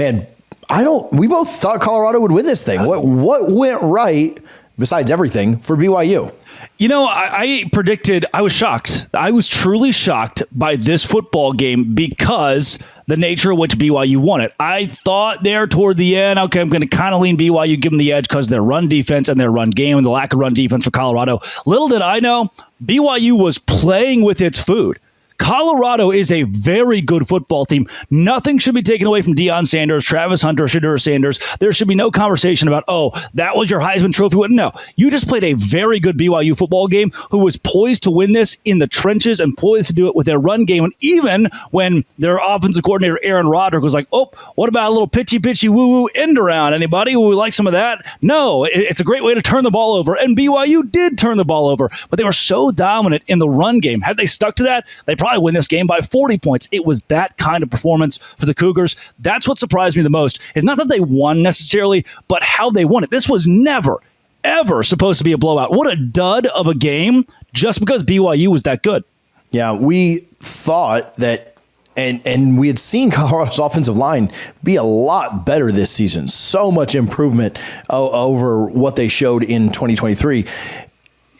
man, we both thought Colorado would win this thing. What went right, besides everything, for BYU? I predicted, I was shocked. I was truly shocked by this football game because the nature of which BYU won it. I thought there toward the end, okay, I'm going to kind of lean BYU, give them the edge because their run defense and their run game and the lack of run defense for Colorado. Little did I know, BYU was playing with its food. Colorado is a very good football team. Nothing should be taken away from Deion Sanders, Travis Hunter, Shedeur Sanders. There should be no conversation about, that was your Heisman Trophy win. No, you just played a very good BYU football game who was poised to win this in the trenches and poised to do it with their run game. And even when their offensive coordinator, Aaron Roderick, was like, what about a little pitchy, woo-woo end around? Anybody who would like some of that? No, it's a great way to turn the ball over. And BYU did turn the ball over, but they were so dominant in the run game. Had they stuck to that, they probably win this game by 40 points. It was that kind of performance for the Cougars. That's what surprised me the most. It's not that they won necessarily, but how they won it. This was never, ever supposed to be a blowout. What a dud of a game just because BYU was that good. Yeah, we thought that, and we had seen Colorado's offensive line be a lot better this season. So much improvement over what they showed in 2023.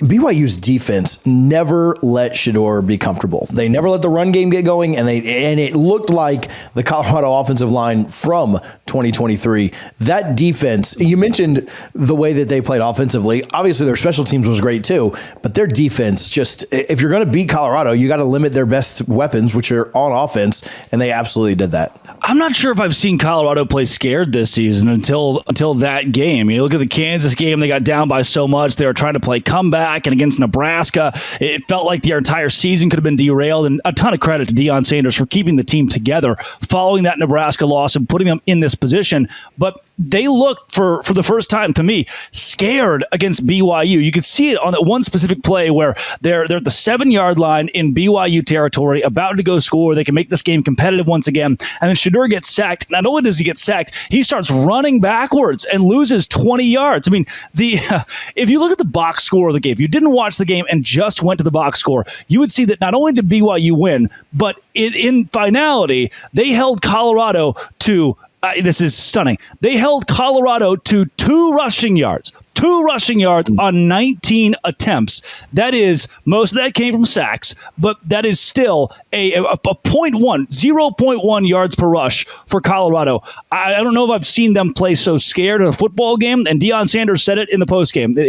BYU's defense never let Shedeur be comfortable. They never let the run game get going, and it looked like the Colorado offensive line from 2023. That defense, you mentioned the way that they played offensively. Obviously, their special teams was great too, but their defense just, if you're going to beat Colorado, you got to limit their best weapons, which are on offense, and they absolutely did that. I'm not sure if I've seen Colorado play scared this season until that game. You look at the Kansas game, they got down by so much. They were trying to play comeback, and against Nebraska, it felt like their entire season could have been derailed. And a ton of credit to Deion Sanders for keeping the team together following that Nebraska loss and putting them in this position. But they looked, for the first time to me, scared against BYU. You could see it on that one specific play where they're at the 7-yard line in BYU territory, about to go score. They can make this game competitive once again. And then Shedeur gets sacked. Not only does he get sacked, he starts running backwards and loses 20 yards. I mean, if you look at the box score of the game, if you didn't watch the game and just went to the box score, you would see that not only did BYU win, but in finality, they held Colorado to, this is stunning, they held Colorado to 2 rushing yards. 2 rushing yards on 19 attempts. That is, most of that came from sacks, but that is still a 0.1 yards per rush for Colorado. I don't know if I've seen them play so scared in a football game, and Deion Sanders said it in the postgame.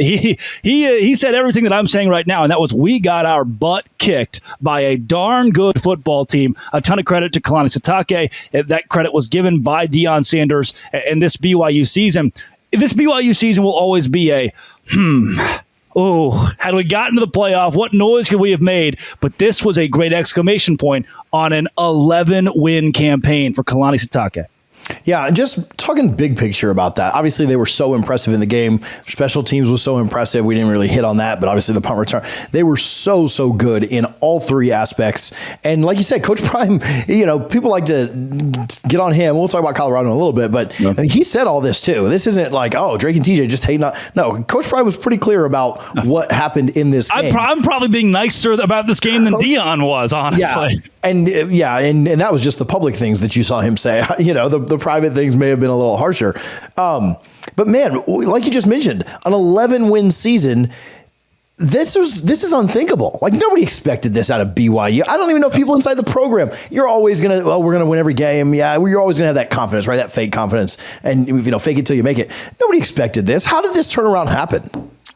He said everything that I'm saying right now, and that was, we got our butt kicked by a darn good football team. A ton of credit to Kalani Sitake. That credit was given by Deion Sanders in this BYU season. This BYU season will always be had we gotten to the playoff, what noise could we have made? But this was a great exclamation point on an 11-win campaign for Kalani Sitake. Yeah, just talking big picture about that. Obviously, they were so impressive in the game. Special teams was so impressive. We didn't really hit on that, but obviously the punt return. They were so good in all 3 aspects. And like you said, Coach Prime, people like to get on him. We'll talk about Colorado in a little bit, but I mean, he said all this too. This isn't like, Drake and TJ just hating on. No, Coach Prime was pretty clear about what happened in this game. I'm probably being nicer about this game than Deion was, honestly. Yeah. And that was just the public things that you saw him say. The private things may have been a little harsher. But man, like you just mentioned, an 11-win season. This is unthinkable. Like, nobody expected this out of BYU. I don't even know if people inside the program. You're always gonna, we're gonna win every game. Yeah, you're always gonna have that confidence, right? That fake confidence, and fake it till you make it. Nobody expected this. How did this turnaround happen?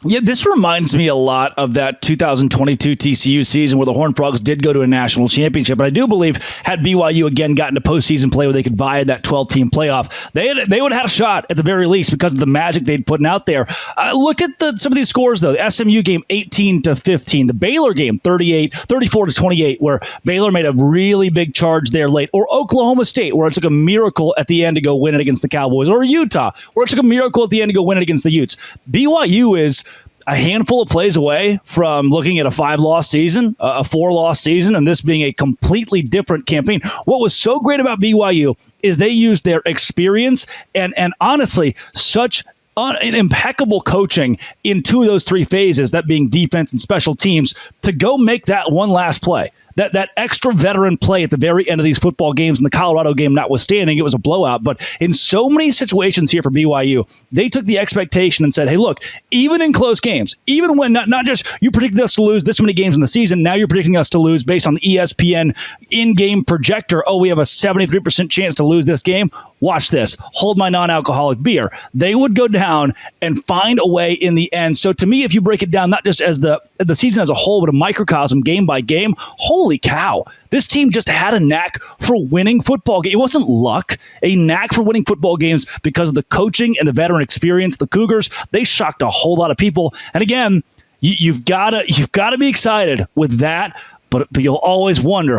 Yeah, this reminds me a lot of that 2022 TCU season where the Horned Frogs did go to a national championship. But I do believe had BYU again gotten to postseason play where they could vie that 12-team playoff, they would have had a shot at the very least because of the magic they'd put out there. Look at some of these scores, though. The SMU game, 18-15. The Baylor game, 34-28, where Baylor made a really big charge there late. Or Oklahoma State, where it took a miracle at the end to go win it against the Cowboys. Or Utah, where it took a miracle at the end to go win it against the Utes. BYU is a handful of plays away from looking at a 5-loss season, a 4-loss season, and this being a completely different campaign. What was so great about BYU is they used their experience and honestly, such impeccable coaching in 2 of those 3 phases, that being defense and special teams, to go make that one last play. that extra veteran play at the very end of these football games, and the Colorado game notwithstanding, it was a blowout. But in so many situations here for BYU, they took the expectation and said, hey, look, even in close games, even when not just you predicted us to lose this many games in the season, now you're predicting us to lose based on the ESPN in-game projector. Oh, we have a 73% chance to lose this game. Watch this. Hold my non-alcoholic beer. They would go down and find a way in the end. So to me, if you break it down, not just as the season as a whole, but a microcosm game by game, holy cow, this team just had a knack for winning football games. It wasn't luck, a knack for winning football games because of the coaching and the veteran experience. The Cougars, they shocked a whole lot of people. And again, you've got to be excited with that. But you'll always wonder,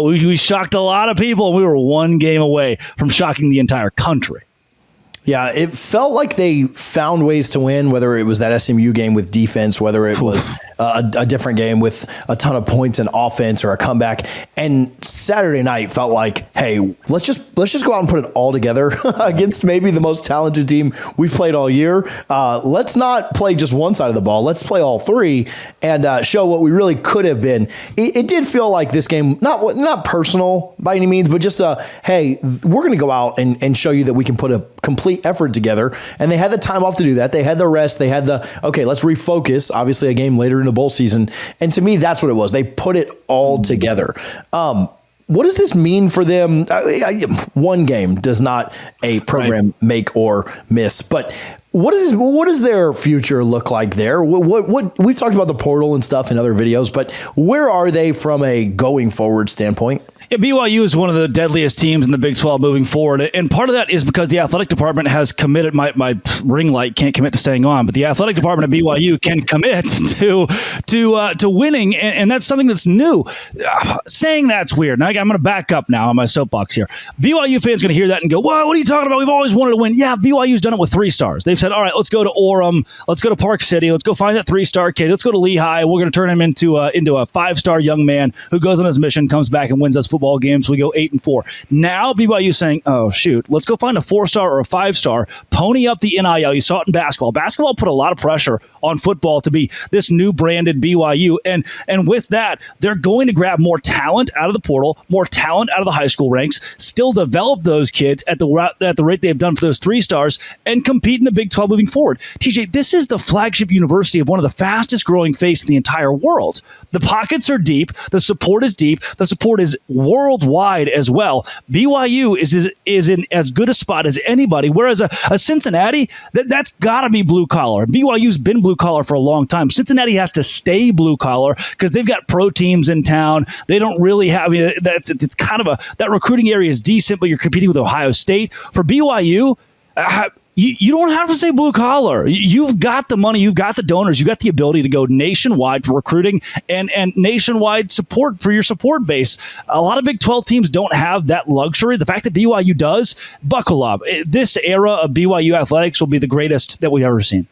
we shocked a lot of people, and we were one game away from shocking the entire country. Yeah, it felt like they found ways to win, whether it was that SMU game with defense, whether it was a different game with a ton of points and offense or a comeback. And Saturday night felt like, hey, let's just go out and put it all together against maybe the most talented team we've played all year. Let's not play just one side of the ball. Let's play all three and show what we really could have been. It did feel like this game, not personal by any means, but just hey, we're going to go out and show you that we can put a complete effort together. And they had the time off to do that. They had the rest. They had okay, let's refocus. Obviously a game later in the bowl season. And to me, that's what it was. They put it all together. What does this mean for them? One game does not a program make or miss, but what does their future look like there? What we've talked about the portal and stuff in other videos, but where are they from a going forward standpoint? Yeah, BYU is one of the deadliest teams in the Big 12 moving forward, and part of that is because the athletic department has committed. My ring light can't commit to staying on, but the athletic department at BYU can commit to winning, and that's something that's new. Saying that's weird. Now, I'm going to back up now on my soapbox here. BYU fans are going to hear that and go, "Whoa, what are you talking about? We've always wanted to win." Yeah, BYU's done it with 3 stars. They've said, "All right, let's go to Orem, let's go to Park City, let's go find that 3-star kid, let's go to Lehigh. We're going to turn him into a 5-star young man who goes on his mission, comes back and wins us football games. We go 8-4. Now BYU saying, oh shoot, let's go find a 4-star or a 5-star, pony up the NIL. You saw it in basketball. Basketball put a lot of pressure on football to be this new branded BYU, and with that, they're going to grab more talent out of the portal, more talent out of the high school ranks, still develop those kids at the rate they've done for those 3 stars, and compete in the Big 12 moving forward. TJ, this is the flagship university of one of the fastest growing faiths in the entire world. The pockets are deep. The support is deep. The support is worldwide as well. BYU is in as good a spot as anybody, whereas a Cincinnati, that's got to be blue collar. BYU's been blue collar for a long time. Cincinnati has to stay blue collar because they've got pro teams in town. They don't really have, it's kind of that recruiting area is decent, but you're competing with Ohio State. For BYU, you don't have to say blue collar. You've got the money, you've got the donors, you've got the ability to go nationwide for recruiting and nationwide support for your support base. A lot of Big 12 teams don't have that luxury. The fact that BYU does, buckle up. This era of BYU athletics will be the greatest that we've ever seen.